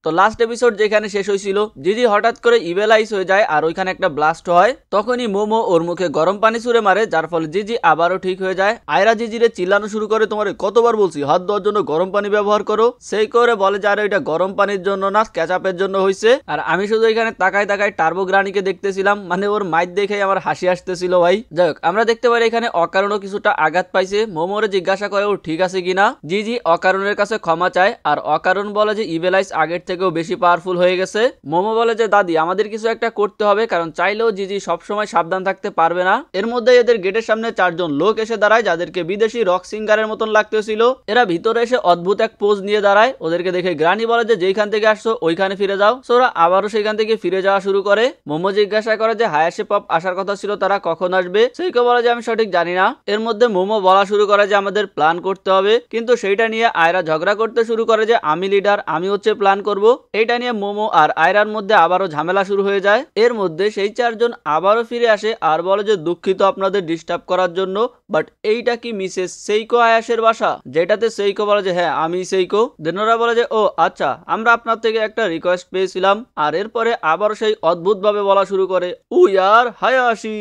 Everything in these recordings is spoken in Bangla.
তো লাস্ট এপিসোড যেখানে শেষ হয়েছিল, জিজি হঠাৎ করে ইভেল আইস হয়ে যায় আর ওইখানে একটা ব্লাস্ট হয়। তখনই মোমো ওর মুখে গরম পানি ছুঁড়ে মারে, যার ফলে জিজি আবারও ঠিক হয়ে যায়। আয়রা জিজিরে চিল্লানো শুরু করে, তোমারে কতবার বলছি হাত ধোয়ার জন্য গরম পানি ব্যবহার করো। সেই করে বলে যে আরে এটা গরম পানির জন্য না, ক্যাচাপের জন্য হয়েছে। আর আমি শুধু এখানে তাকায় তাকায় টার্বো গ্রানিকে দেখতেছিলাম, মানে ওর মাইট দেখে আমার হাসি আসতেছিল ভাই। যাই হোক, আমরা দেখতে পারি এখানে অকারণও কিছুটা আঘাত পাইছে। মোমোরে জিজ্ঞাসা করে ও ঠিক আছে কিনা। জিজি অকারণের কাছে ক্ষমা চায় আর অকারণ বলে যে ইভেল আইস আগের থেকেও বেশি পাওয়ারফুল হয়ে গেছে। মোমো বলে যে দাদি আমাদের কিছু একটা করতে হবে, কারণ চাইলেও জিজি সবসময় সাবধান থাকতে পারবে না। এর মধ্যে এদের গেটের সামনে 4 জন লোক এসে দাঁড়ায়, যাদেরকে বিদেশি রক সিঙ্গারের মতন লাগতেছিল। এরা ভিতরে এসে অদ্ভুত এক পোজ নিয়ে দাঁড়ায়। ওদেরকে দেখে গ্রানি বলে যে যেখান থেকে আসছো ওইখানে ফিরে যাও। সো ওরা আবারও সেখান থেকে ফিরে যাওয়া শুরু করে। মোমো জিজ্ঞাসা করে যে হায়াশি পপ আসার কথা ছিল, তারা কখন আসবে। সেইকে বলে যে আমি সঠিক জানি না। এর মধ্যে মোমো বলা শুরু করে যে আমাদের প্ল্যান করতে হবে, কিন্তু সেইটা নিয়ে আয়রা ঝগড়া করতে শুরু করে যে আমি লিডার, আমি হচ্ছে প্ল্যান করব। এইটা নিয়ে মোমো আর আয়রার মধ্যে আবারও ঝামেলা শুরু হয়ে যায়। এর মধ্যে সেই 4 জন আবারও ফিরে আসে আর বলে যে দুঃখিত আপনাদের ডিস্টার্ব করার জন্য, বাট এইটা কি মিসেস সেইকো আয়াসের বাসা? যেটাতে সেইকো বলে যে হ্যাঁ আমি সেইকো। দেনোরা বলে যে ও আচ্ছা, আমরা আপনার থেকে একটা রিকোয়েস্ট পেয়েছিলাম। আর এরপরে আবারও সেই অদ্ভুত ভাবে বলা শুরু করে ও ইয়ার হায়াশি,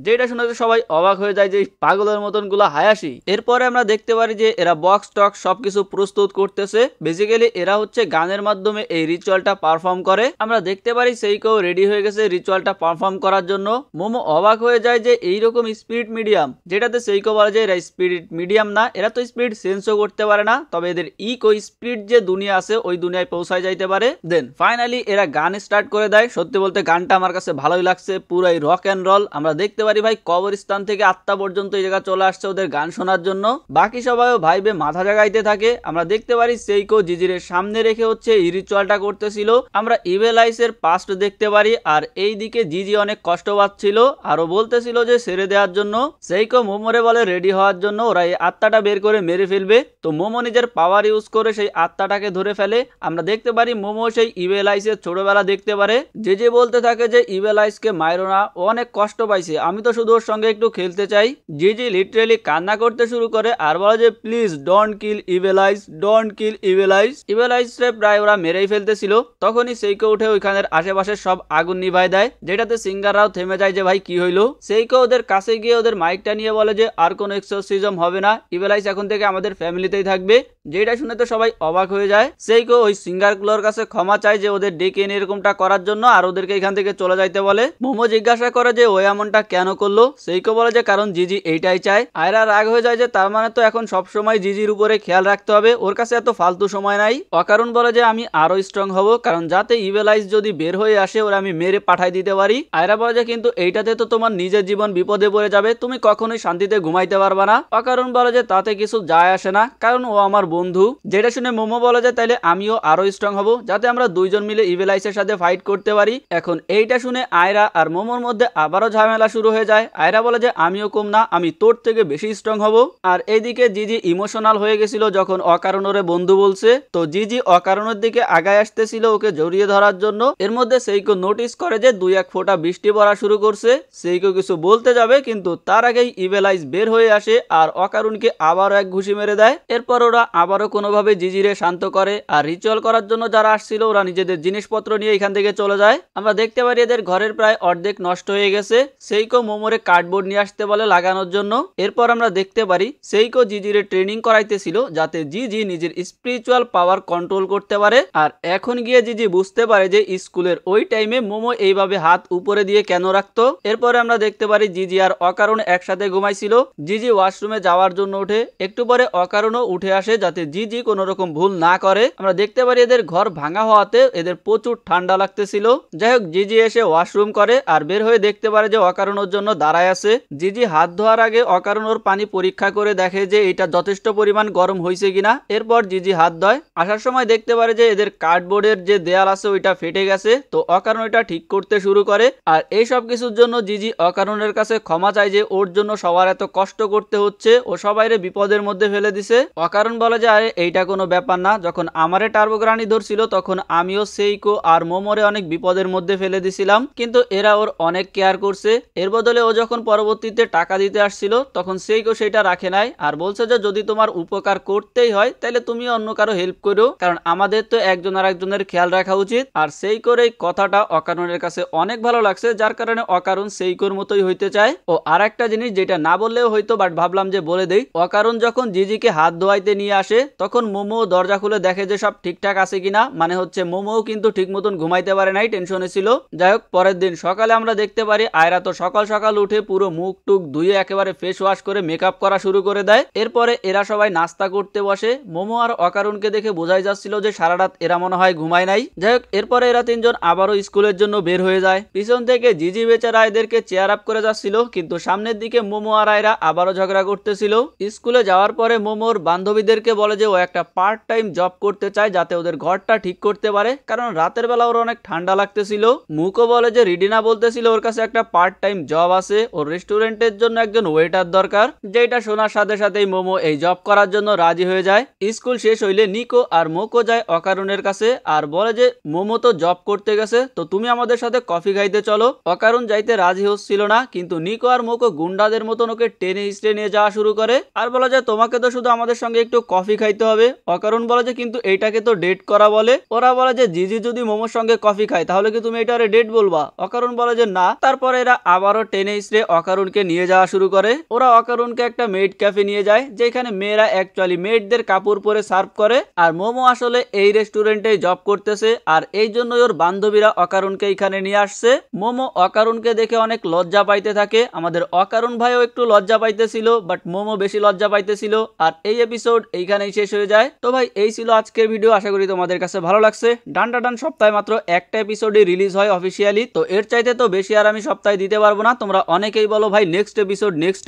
যেটা শুনে সবাই অবাক হয়ে যায় যে পাগলের মতন গুলা হায়াশি। এরপরে আমরা দেখতে পারি যে এরা বক্স টক সবকিছু প্রস্তুত করতেছে। বেসিক্যালি এরা হচ্ছে গানের মাধ্যমে এই রিচুয়ালটা পারফর্ম করে। আমরা দেখতে পারি সেইকো রেডি হয়ে গেছে রিচুয়ালটা পারফর্ম করার জন্য। মোমো অবাক হয়ে যায় যে এইরকম স্পিরিট মিডিয়াম, যেটাতে সেইকো বলে যে এরা স্পিরিট মিডিয়াম না, এরা তো স্পিরিট সেন্সও করতে পারে না, তবে এদের ইকো স্পিরিট যে দুনিয়া আছে ওই দুনিয়ায় পৌঁছায় যাইতে পারে। দেন ফাইনালি এরা গান স্টার্ট করে দেয়। সত্যি বলতে গানটা আমার কাছে ভালোই লাগছে, পুরাই রক অ্যান্ড রল। আমরা দেখতে পারি ভাই কবরস্থান থেকে আত্মা পর্যন্ত এই জায়গা চলে আসছে ওদের গান শোনার জন্য। বাকি সবাইও ভাইবে মাথা জাগাইতে থাকে। আমরা দেখতে পারি সেইকো জিজিরের সামনে রেখে হচ্ছে এই রিচুয়ালটা করতেছিল। আমরা ইভেল আইসের পাস্ট দেখতে পারি আর এই দিকে জিজি অনেক কষ্ট পাচ্ছিল, আরো বলতেছিল যে ছেড়ে দেওয়ার জন্য। সেইকো মোমোরে বলে রেডি হওয়ার জন্য, ওরা এই আত্মাটা বের করে মেরে ফেলবে। তো মোমো নিজের পাওয়ার ইউজ করে সেই আত্মাটাকে ধরে ফেলে। আমরা দেখতে পারি মোমো সেই ইভেল আইসের ছোটবেলা দেখতে পারে। যে বলতে থাকে যে ইভেল আইসকে মাইরো না, ও অনেক কষ্ট পাইছে, আমি তো শুধু ওর সঙ্গে একটু খেলতে চাই। জিজি লিটারেলি কান্না করতে শুরু করে আর বলে যে please don't kill evil eyes, don't kill evil eyes. Evil আইসরে প্রায় ওরা মেরেই ফেলতেছিল। তখনই সেইকো উঠে ওইখানের আশেপাশে সব আগুন নিভাই দেয়, যেটাতে সিঙ্গাররাও থেমে যায় যে ভাই কি হইলো। সেইকো ওদের কাছে গিয়ে ওদের মাইকটা নিয়ে বলে যে আর কোনো এক্সোরসিজম হবে না, ইভেল আইস এখন থেকে আমাদের ফ্যামিলিতেই থাকবে। যেটা শুনে তো সবাই অবাক হয়ে যায়। সেইকো ওই সিঙ্গারগুলোর কাছে ক্ষমা চায় যে ওদের ডেকে এনে এরকমটা করার জন্য, আর ওদেরকে এখান থেকে চলে যাইতে বলে। মোমো জিজ্ঞাসা করে যে ও এমনটা কেন করলো। সেইকো বলে যে কারণ জিজি এইটাই চায়। আয়রা রাগ হয়ে যায় যে তার মানে তো এখন সব সময় জিজির উপরে খেয়াল রাখতে হবে, ওর কাছে এত ফালতু সময় নাই। অকারণ বলে যে আমি আরো স্ট্রং হব, কারণ যাতে ইভেল আইস যদি বের হয়ে আসে ওরা আমি মেরে পাঠাই দিতে পারি। আয়রা বলে যে কিন্তু এইটাতে তো তোমার নিজের জীবন বিপদে পড়ে যাবে, তুমি কখনোই শান্তিতে ঘুমাইতে পারবা না। অকারণ বলে যে তাতে কিছু যায় আসে না, কারণ ও আমার বন্ধু। যেটা শুনে মোমো বলে যে তাইলে আমিও আরো স্ট্রং হব, যাতে আমরা দুইজন মিলে ইভেল আইসের সাথে ফাইট করতে পারি। এখন এইটা শুনে আয়রা আর মোমোর মধ্যে আবারও ঝামেলা শুরু হয়ে যায়। আয়রা বলে যে আমিও কম না, আমি তোর থেকে বেশি স্ট্রং হব। আর এইদিকে জিজি ইমোশনাল হয়ে গেছিল যখন অকারণ ওরে বন্ধু বলছে। তো জিজি অকারণের দিকে আগায় আসতেছিল ওকে জড়িয়ে ধরার জন্য। এর মধ্যে সেইকো নোটিস করে যে 2-1 ফোঁটা বৃষ্টি পড়া শুরু করছে। সেইকো কিছু বলতে যাবে, কিন্তু তার আগেই ইভেল আইস বের হয়ে আসে আর অকারণকে আবারও এক ঘুষি মেরে দেয়। এরপর ওরা আবারও কোনোভাবে জিজিরে শান্ত করে আর রিচুয়াল করার জন্য যারা আসছিল ওরা নিজেদের জিনিসপত্র নিয়ে এখান থেকে চলে যায়। আমরা দেখতে পারি এদের ঘরের প্রায় অর্ধেক নষ্ট হয়ে গেছে। সেইকো মোমোরে কার্ডবোর্ড নিয়ে আসতে বলে লাগানোর জন্য। এরপর আমরা দেখতে পারি সেইকো জিজিরে ট্রেনিং করাইতেছিল যাতে জিজি নিজের স্পিরিচুয়াল পাওয়ার কন্ট্রোল করতে পারে। আর এখন গিয়ে জিজি বুঝতে পারে যে স্কুলের ওই টাইমে মোমো এইভাবে হাত উপরে দিয়ে কেন রাখতো। এরপরে আমরা দেখতে পারি জিজি আর অকারণ একসাথে ঘুমাইছিল। জিজি ওয়াশরুমে যাওয়ার জন্য উঠে, একটু পরে অকারণও উঠে আসে যাতে জিজি কোনো রকম ভুল না করে। আমরা দেখতে পারি এদের ঘর ভাঙা হওয়াতে এদের প্রচুর ঠান্ডা লাগতেছিল। যাই হোক জিজি এসে ওয়াশরুম করে আর বের হয়ে দেখতে পারে যে অকারণের জন্য দাঁড়ায় আছে। জিজি হাত ধোয়ার আগে অকারণ ওর পানি পরীক্ষা করে দেখে যে এটা যথেষ্ট পরিমাণ গরম হয়েছে কিনা। এরপর জিজি হাত ধোয়। আসার সময় দেখতে পারে যে এদের কার্ডবোর্ডের যে দেয়াল আছে ওইটা ফেটে গেছে। তো অকারণ ওইটা ঠিক করতে শুরু করে। আর এই সব কিছুর জন্য জিজি অকারণের কাছে ক্ষমা চায় যে ওর জন্য সবার এত কষ্ট করতে হচ্ছে, ও সবাইরে বিপদের মধ্যে ফেলে দিছে। অকারণ বলে যে আরে এইটা কোনো ব্যাপার না, যখন আমারে টার্বোগ্রানি ধরছিল তখন আমিও সেইকো আর মোমোরে অনেক বিপদের মধ্যে ফেলে দিছিলাম, কিন্তু এরা ওর অনেক কেয়ার করছে। এর বদলে ও যখন পরবর্তীতে টাকা দিতে আসছিল তখন সেইকো সেটা রাখে নাই আর বলছে যে যদি তোমার উপকার করতেই হয় তাহলে তুমি অন্য কারো হেল্প করো, কারণ আমাদের তো এক একজন আরেকজনের খেয়াল রাখা উচিত। আর সেই করেই কথাটা অকারণের কাছে অনেক ভালো লাগছে, যার কারণে অকারণ সেইকোর মতোই হইতে চায়। ও আর একটা জিনিস যেটা না বললেও হয়তো, বাট ভাবলাম যে বলে দেই। অকারণ যখন জিজিকে হাত ধোয়াইতে নিয়ে আসে তখন মোমো দরজা খুলে দেখে যে সব ঠিকঠাক আছে কিনা, মানে হচ্ছে মোমোও কিন্তু ঠিক মতন ঘুমাইতে পারে নাই, টেনশনে ছিল। যাই হোক, পরের দিন সকালে আমরা দেখতে পারি আয়রা তো সকাল সকাল উঠে পুরো মুখ টুক ধুয়ে একেবারে ফেস ওয়াশ করে মেকআপ করা শুরু করে দেয়। এরপরে এরা সবাই নাস্তা করতে বসে। মোমো আর অকারণকে দেখে বোঝাই যাচ্ছিল যে সারা রাত এরা মনে হয় ঘুমায় নাই। যাই হোক, এরপরে এরা তিনজন আবারও স্কুলের জন্য বের হয়ে যায়। পিছন থেকে জিজি বেচারা এদেরকে চেয়ার আপ করে যাচ্ছিল, কিন্তু সামনের দিকে মোমো আর আয়রা আবারও ঝগড়া করতেছিল। স্কুলে যাওয়ার পরে মোমোর বান্ধবীদেরকে বলে যে ও একটা পার্ট টাইম জব করতে চায় যাতে ওদের ঘরটা ঠিক করতে পারে, কারণ রাতের বেলা ওর অনেক ঠান্ডা লাগতেছিল। মুকো বলে যে রিডিনা বলতেছিল ওর কাছে একটা পার্ট টাইম জব আছে, ওর রেস্টুরেন্টের জন্য একজন ওয়েটার দরকার। যেটা শোনার সাথে সাথেই মোমো এই জব করার জন্য রাজি হয়ে যায়। স্কুল শেষ হইলে নিকো আর মোকো যায় অকারণের কাছে আর বলে যে মোমো তো জব করতে গেছে, তো তুমি আমাদের সাথে কফি খাইতে চলো। অকারণ যাইতে রাজি হচ্ছিল না, কিন্তু নিকো আর মোকো গুন্ডাদের মতন ওকে টেনে হিস্টে নিয়ে যাওয়া শুরু করে আর বলা যায় তোমাকে তো শুধু আমাদের সঙ্গে একটু কফি খাইতে হবে। অকারণ বলে যে কিন্তু এইটাকে তো ডেট করা বলে। ওরা বলে যে জিজি যদি মোমোর সঙ্গে কফি খায় তাহলে কি তুমি এটারে ডেট বলবা? অকারণ বলে যে না। তারপরে এরা আবারও টেনে হিস্টে অকারণকে নিয়ে যাওয়া শুরু করে। ওরা অকারণকে একটা মেড ক্যাফে নিয়ে যায়, যেখানে মেয়েরা অ্যাকচুয়ালি মেডদের কাপড় পরে সার্ভ করে। আর মোমো আসলে এই রেস্টুরেন্টে জব করতেছে, আর এই জন্য ওর বান্ধবীরা অকারণকে এখানে নিয়ে আসছে। মোমো অকারণকে দেখে অনেক লজ্জা পাইতে থাকে। আমাদের অকারণ ভাইও একটু লজ্জা পাইতেছিল, বাট মোমো বেশি লজ্জা পাইতেছিল। আর এই এপিসোড এইখানেই শেষ হয়ে যায়। তো ভাই এই ছিল আজকের ভিডিও, আশা করি তোমাদের কাছে ভালো লাগছে। ডান সপ্তাহে মাত্র একটা এপিসোডই রিলিজ হয় অফিসিয়ালি, তো এর চাইতে তো বেশি আর আমি সপ্তাহে দিতে পারবো না। তোমরা অনেকেই বলো ভাই নেক্সট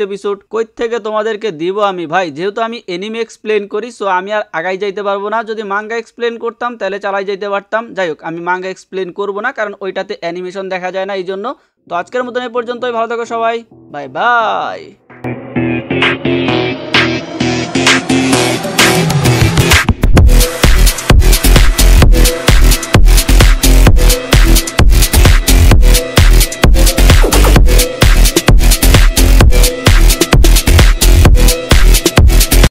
এপিসোড কই থেকে তোমাদেরকে দিব আমি। ভাই যেহেতু আমি এনিমে এক্সপ্লেন করি, সো আমি আর আগাই যাইতে পারবো না। যদি মাঙ্গা এক্সপ্লেন করতাম তাহলে চালাই যাইতে পারতাম। যাই হোক, আমি মাঙ্গা এক্সপ্লেন করবো না, কারণ ওইটাতে অ্যানিমেশন দেখা যায় না, এই জন্য। তো আজকের মতন এই পর্যন্তই, ভালো থাকো সবাই, বাই বাই।